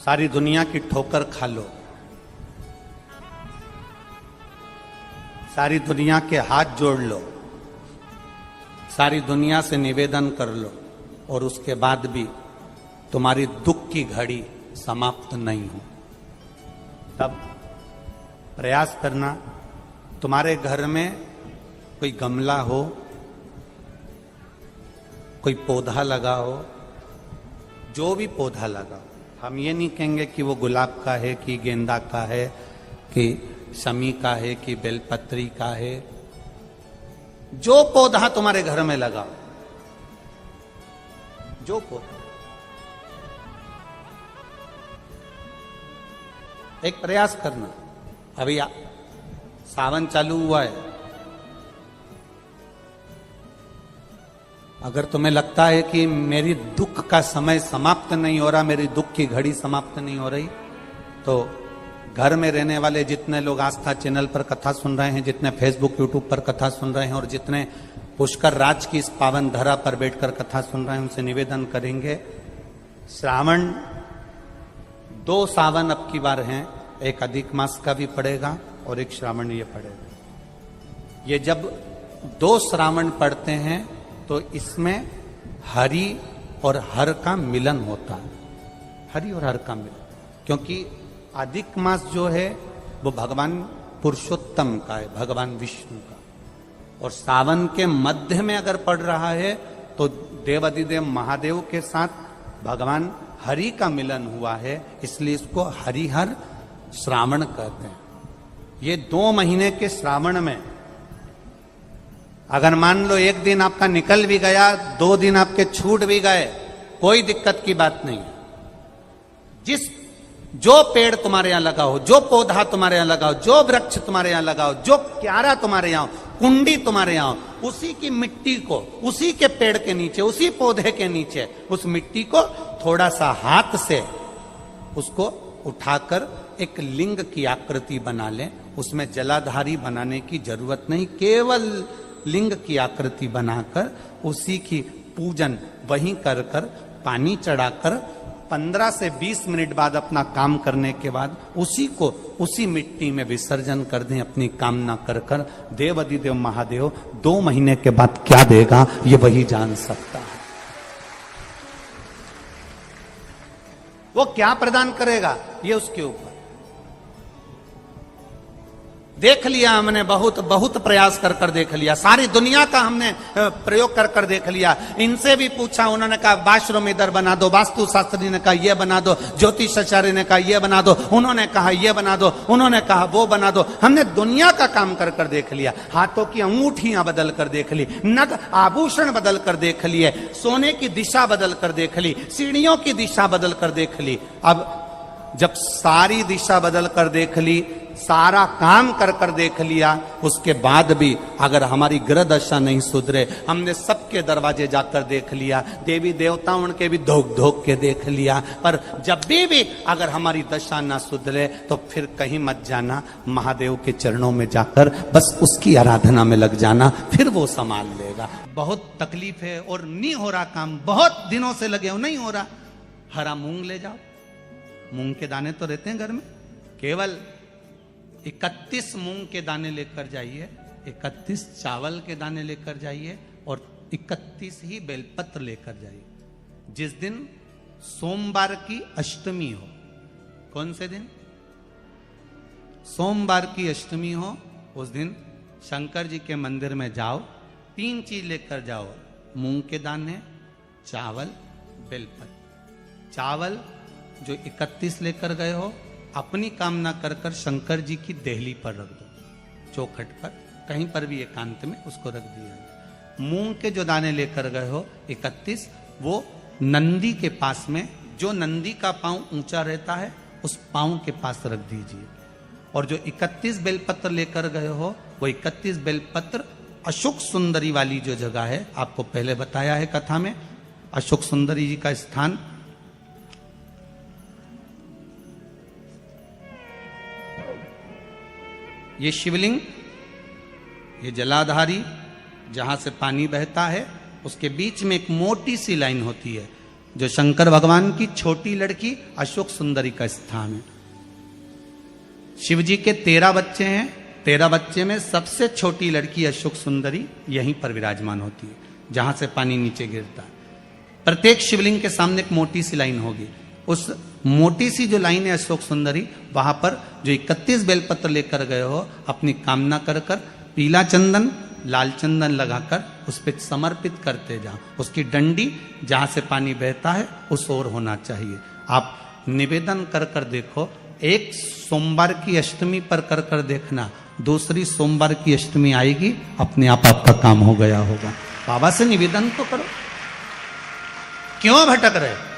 सारी दुनिया की ठोकर खा लो, सारी दुनिया के हाथ जोड़ लो, सारी दुनिया से निवेदन कर लो, और उसके बाद भी तुम्हारी दुख की घड़ी समाप्त नहीं हो, तब प्रयास करना। तुम्हारे घर में कोई गमला हो, कोई पौधा लगा हो, जो भी पौधा लगा हो, हम ये नहीं कहेंगे कि वो गुलाब का है कि गेंदा का है कि शमी का है कि बेलपत्री का है। जो पौधा तुम्हारे घर में लगाओ, जो पौधा, एक प्रयास करना। अभी सावन चालू हुआ है, अगर तुम्हें लगता है कि मेरी दुख का समय समाप्त नहीं हो रहा, मेरी दुख की घड़ी समाप्त नहीं हो रही, तो घर में रहने वाले जितने लोग आस्था चैनल पर कथा सुन रहे हैं, जितने फेसबुक यूट्यूब पर कथा सुन रहे हैं, और जितने पुष्कर राज की इस पावन धरा पर बैठकर कथा सुन रहे हैं, उनसे निवेदन करेंगे, श्रावण 2 सावन अब की बार हैं, एक अधिक मास का भी पड़ेगा और एक श्रावण ये पड़ेगा। ये जब 2 श्रावण पड़ते हैं तो इसमें हरि और हर का मिलन होता है, हरि और हर का मिलन, क्योंकि अधिक मास जो है वो भगवान पुरुषोत्तम का है, भगवान विष्णु का, और सावन के मध्य में अगर पड़ रहा है तो देवाधिदेव महादेव के साथ भगवान हरि का मिलन हुआ है, इसलिए इसको हरिहर श्रावण कहते हैं। ये 2 महीने के श्रावण में अगर मान लो एक दिन आपका निकल भी गया, 2 दिन आपके छूट भी गए, कोई दिक्कत की बात नहीं। जो पेड़ तुम्हारे यहां लगा हो, जो पौधा तुम्हारे यहां लगा हो, जो वृक्ष तुम्हारे यहां लगा हो, जो क्यारा तुम्हारे यहां हो, कुंडी तुम्हारे यहां हो, उसी की मिट्टी को, उसी के पेड़ के नीचे, उसी पौधे के नीचे, उस मिट्टी को थोड़ा सा हाथ से उसको उठाकर एक लिंग की आकृति बना लें। उसमें जलाधारी बनाने की जरूरत नहीं, केवल लिंग की आकृति बनाकर उसी की पूजन वहीं कर कर पानी चढ़ाकर 15 से 20 मिनट बाद अपना काम करने के बाद उसी को उसी मिट्टी में विसर्जन कर दें, अपनी कामना कर कर। देवाधिदेव महादेव 2 महीने के बाद क्या देगा ये वही जान सकता है। वो क्या प्रदान करेगा ये उसके ऊपर। देख लिया हमने, बहुत बहुत प्रयास कर कर देख लिया, सारी दुनिया का हमने प्रयोग कर कर देख लिया। इनसे भी पूछा, उन्होंने कहा वाशरूम इधर बना दो, वास्तु शास्त्री ने कहा ये बना दो, ज्योतिषाचार्य ने कहा ये बना दो, उन्होंने कहा ये बना दो, उन्होंने कहा वो बना दो। हमने दुनिया का काम कर कर देख लिया, हाथों की अंगूठियां बदल कर देख ली, नग आभूषण बदल कर देख लिए, सोने की दिशा बदल कर देख ली, सीढ़ियों की दिशा बदल कर देख ली। अब जब सारी दिशा बदल कर देख ली, सारा काम कर कर देख लिया, उसके बाद भी अगर हमारी ग्रह दशा नहीं सुधरे, हमने सबके दरवाजे जाकर देख लिया, देवी देवताओं के भी धोख धोख के देख लिया, पर जब भी अगर हमारी दशा ना सुधरे तो फिर कहीं मत जाना, महादेव के चरणों में जाकर बस उसकी आराधना में लग जाना, फिर वो संभाल लेगा। बहुत तकलीफ है और नहीं हो रहा काम, बहुत दिनों से लगे हो, नहीं हो रहा, हरा मूंग ले जाओ। मूंग के दाने तो रहते हैं घर में, केवल 31 मूंग के दाने लेकर जाइए, 31 चावल के दाने लेकर जाइए, और 31 ही बेलपत्र लेकर जाइए। जिस दिन सोमवार की अष्टमी हो, कौन से दिन? सोमवार की अष्टमी हो, उस दिन शंकर जी के मंदिर में जाओ, 3 चीज लेकर जाओ, मूंग के दाने, चावल, बेलपत्र। चावल जो 31 लेकर गए हो, अपनी कामना कर कर शंकर जी की देहली पर रख दो, चौखट पर, कहीं पर भी एकांत में उसको रख दिया। मूंग के जो दाने लेकर गए हो 31, वो नंदी के पास में, जो नंदी का पांव ऊंचा रहता है उस पांव के पास रख दीजिए। और जो 31 बेलपत्र लेकर गए हो, वो 31 बेलपत्र अशोक सुंदरी वाली जो जगह है, आपको पहले बताया है कथा में, अशोक सुंदरी जी का स्थान, ये शिवलिंग, ये जलाधारी जहां से पानी बहता है, उसके बीच में एक मोटी सी लाइन होती है, जो शंकर भगवान की छोटी लड़की अशोक सुंदरी का स्थान है। शिव जी के 13 बच्चे हैं, 13 बच्चे में सबसे छोटी लड़की अशोक सुंदरी यहीं पर विराजमान होती है, जहां से पानी नीचे गिरता है। प्रत्येक शिवलिंग के सामने एक मोटी सी लाइन होगी, उस मोटी सी जो लाइन है अशोक सुंदरी, वहां पर जो 31 बेलपत्र लेकर गए हो, अपनी कामना कर कर पीला चंदन लाल चंदन लगाकर उस पर समर्पित करते जाओ। उसकी डंडी जहां से पानी बहता है उस ओर होना चाहिए। आप निवेदन कर कर देखो, एक सोमवार की अष्टमी पर कर कर देखना, दूसरी सोमवार की अष्टमी आएगी, अपने आप आपका काम हो गया होगा। बाबा से निवेदन तो करो, क्यों भटक रहे?